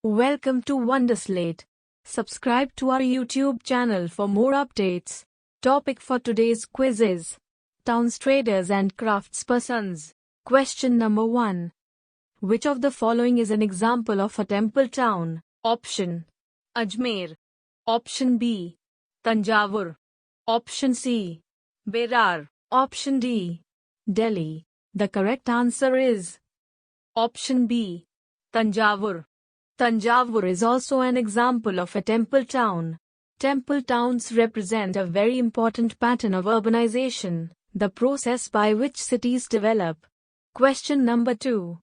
Welcome to Wonderslate. Subscribe to our YouTube channel for more updates. Topic for today's quiz is Towns, Traders and Craftspersons. Question number 1. Which of the following is an example of a temple town? Option: Ajmer. Option B: Thanjavur. Option C: Berar. Option D: Delhi. The correct answer is Option B: Thanjavur. Thanjavur is also an example of a temple town. Temple towns represent a very important pattern of urbanization, the process by which cities develop. Question number 2.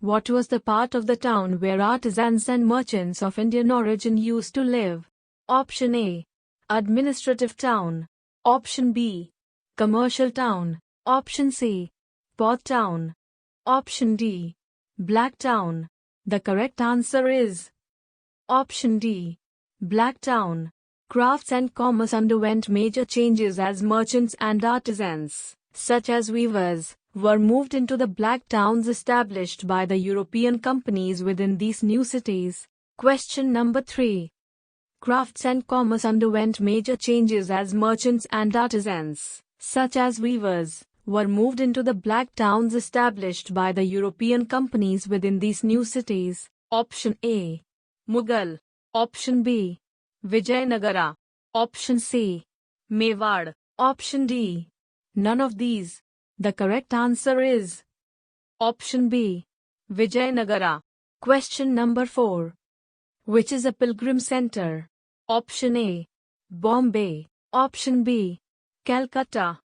What was the part of the town where artisans and merchants of Indian origin used to live? Option A: Administrative town. Option B: Commercial town. Option C: Port town. Option D: Black town. The correct answer is Option D: Black town. Crafts and commerce underwent major changes as merchants and artisans, such as weavers, were moved into the black towns established by the European companies within these new cities. Question number 3. Crafts and commerce underwent major changes as merchants and artisans, such as weavers, were moved into the black towns established by the European companies within these new cities. Option A: Mughal. Option B: Vijayanagara. Option C: Mewar. Option D: none of these. The correct answer is Option B: Vijayanagara. Question number 4. Which is a pilgrim center? Option A: Bombay. Option B: Calcutta.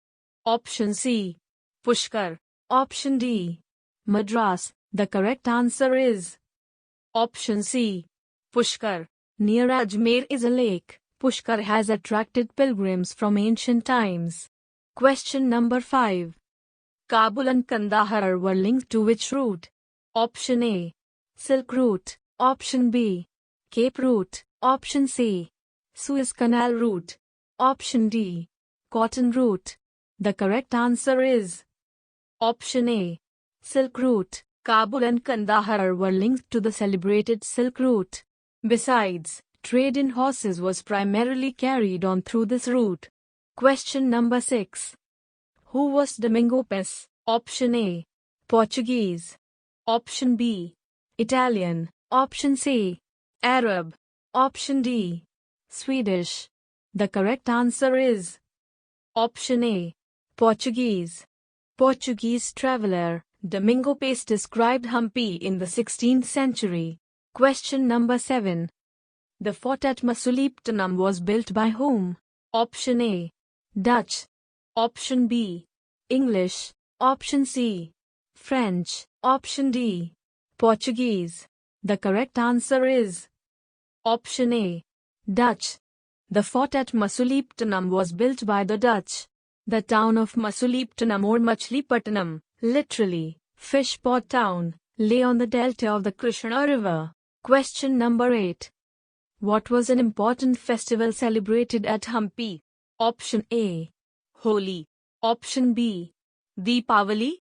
Option C: Pushkar. Option D: Madras. The correct answer is Option C: Pushkar. Near Ajmer is a lake. Pushkar has attracted pilgrims from ancient times. Question number 5. Kabul and Qandahar were linked to which route? Option A: Silk route. Option B: Cape route. Option C: Suez Canal route. Option D: Cotton route. The correct answer is Option A: Silk route. Kabul and Qandahar were linked to the celebrated Silk route. Besides, trade in horses was primarily carried on through this route. Question number 6. Who was Domingo Paes? Option A: Portuguese. Option B: Italian. Option C: Arab. Option D: Swedish. The correct answer is Option A: Portuguese. Portuguese traveler Domingo Paes described Hampi in the 16th century. Question number 7. The fort at Masulipatnam was built by whom? Option A: Dutch. Option B: English. Option C: French. Option D: Portuguese. The correct answer is Option A: Dutch. The fort at Masulipatnam was built by the Dutch. The town of Masulipatnam or Machilipatnam, literally, fish pot town, lay on the delta of the Krishna River. Question number 8. What was an important festival celebrated at Hampi? Option A: Holi. Option B: Deepavali.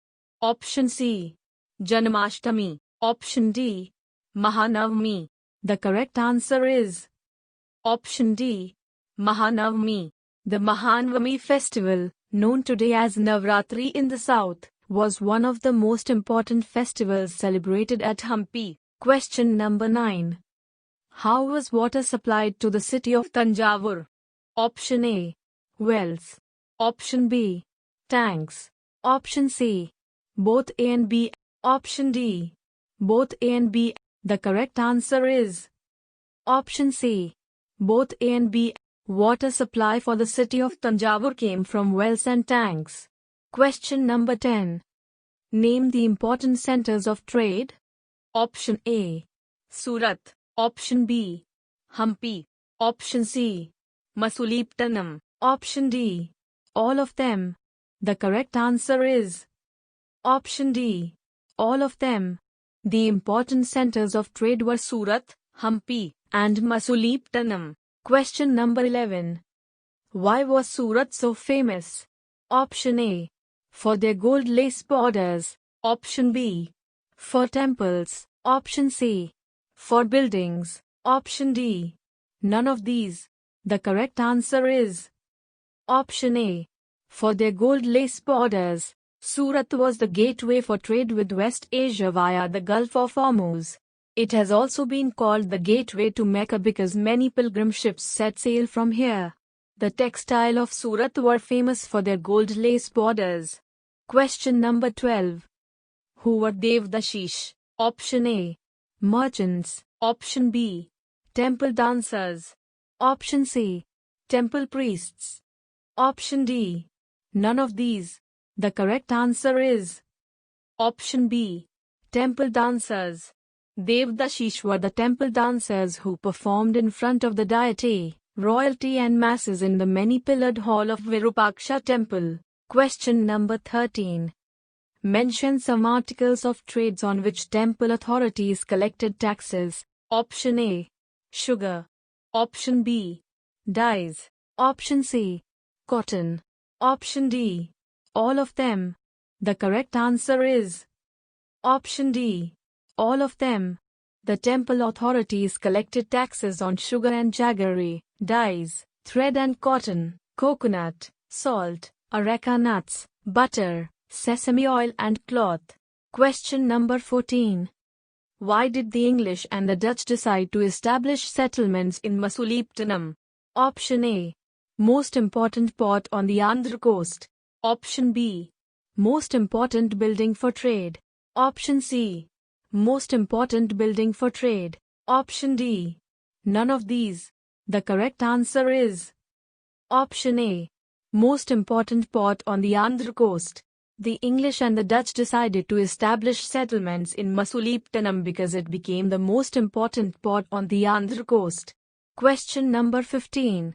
Option C: Janmashtami. Option D: Mahanavami. The correct answer is Option D: Mahanavami. The Mahanavami festival, known today as Navratri in the south, was one of the most important festivals celebrated at Hampi. Question number 9. How was water supplied to the city of Thanjavur? Option A: wells. Option B: tanks. Option C: both A and B. Option D: both A and B. The correct answer is Option C: both A and B. Water supply for the city of Thanjavur came from wells and tanks. Question number 10. Name the important centers of trade. Option A: Surat. Option B: Hampi. Option C: Masulipatnam. Option D: all of them. The correct answer is Option D: all of them. The important centers of trade were Surat, Hampi, and Masulipatnam. Question number 11. Why was Surat so famous? Option A: for their gold lace borders. Option B: for temples. Option C: For buildings. Option D. None of these. The correct answer is option A. For their gold lace borders. Surat was the gateway for trade with West Asia via the Gulf of Hormuz. It has also been called the gateway to Mecca because many pilgrim ships set sail from here. The textile of Surat were famous for their gold lace borders. Question number 12. Who were Devadasis? Option A. Merchants. Option B. Temple dancers. Option C. Temple priests. Option D. None of these. The correct answer is option B. Temple dancers. Devadasis were the temple dancers who performed in front of the deity, royalty and masses in the many-pillared hall of Virupaksha temple. Question number 13. Mention some articles of trades on which temple authorities collected taxes. Option A. Sugar. Option B. Dyes. Option C. Cotton. Option D. All of them. The correct answer is option D. All of them. The temple authorities collected taxes on sugar and jaggery, dyes, thread and cotton, coconut, salt, areca nuts, butter, sesame oil and cloth. Question number 14. Why did the English and the Dutch decide to establish settlements in Masulipatnam? Option A. Most important port on the Andhra coast. Option B. Most important building for trade. Option C. Most important building for trade. Option D. None of these. The correct answer is option A. Most important port on the Andhra coast. The English and the Dutch decided to establish settlements in Masulipatnam because it became the most important port on the Andhra coast. Question number 15.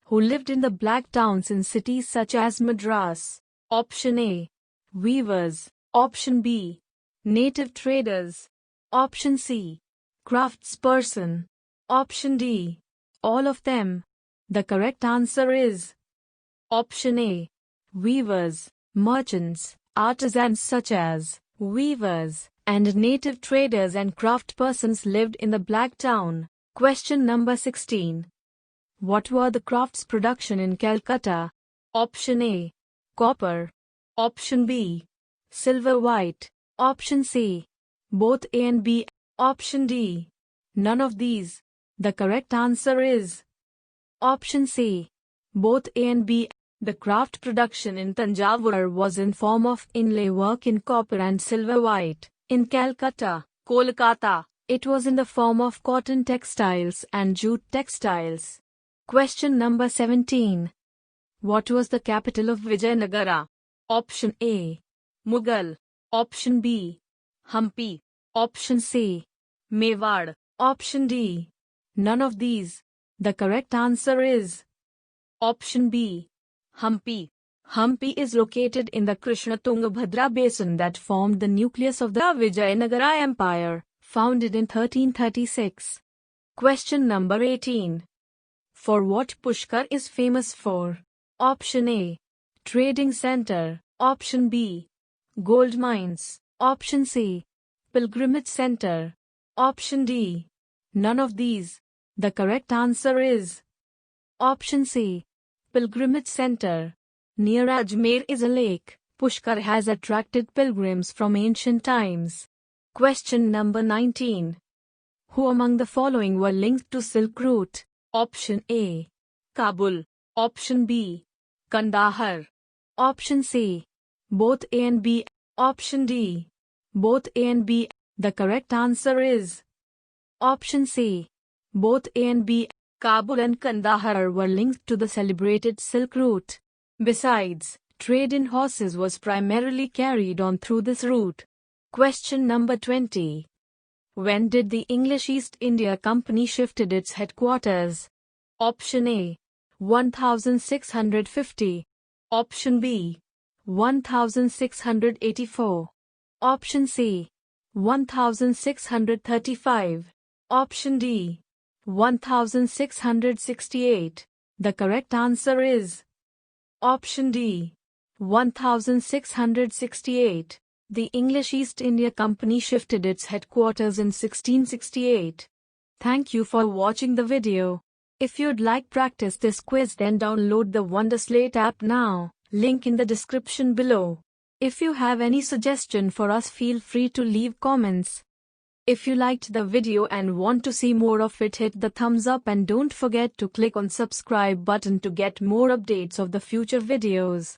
Who lived in the black towns in cities such as Madras? Option A. Weavers. Option B. Native traders. Option C. Craftsperson. Option D. All of them. The correct answer is option A. Weavers, merchants, artisans such as weavers and native traders and craftspersons lived in the black town. Question number 16. What were the crafts production in Calcutta? Option A. Copper. Option B. Silver white. Option C. Both A and B. Option D. None of these. The correct answer is option C. Both A and B. The craft production in Thanjavur was in form of inlay work in copper and silver white. In Calcutta, Kolkata, it was in the form of cotton textiles and jute textiles. Question number 17. What was the capital of Vijayanagara? Option A. Mughal. Option B. Hampi. Option C. Mewar. Option D. None of these. The correct answer is option B. Hampi. Hampi is located in the Krishna-Tungabhadra basin that formed the nucleus of the Vijayanagara Empire, founded in 1336. Question number 18. For what Pushkar is famous for? Option A. Trading center. Option B. Gold mines. Option C. Pilgrimage center. Option D. None of these. The correct answer is option C. Pilgrimage center. Near Ajmer is a lake. Pushkar has attracted pilgrims from ancient times. Question number 19. Who among the following were linked to Silk Route? Option A. Kabul. Option B. Qandahar. Option C. Both A and B. Option D. Both A and B. The correct answer is option C. Both A and B. Kabul and Qandahar were linked to the celebrated Silk Route. Besides, trade in horses was primarily carried on through this route. Question number 20. When did the English East India Company shifted its headquarters? Option A. 1650. Option B. 1684. Option C. 1635. Option D. 1668. The correct answer is option D. 1668. The English East India Company shifted its headquarters in 1668. Thank you for watching the video. If you'd like practice this quiz, then download the Wonderslate app now, link in the description below. If you have any suggestion for us, feel free to leave comments. If you liked the video and want to see more of it, hit the thumbs up and don't forget to click on subscribe button to get more updates of the future videos.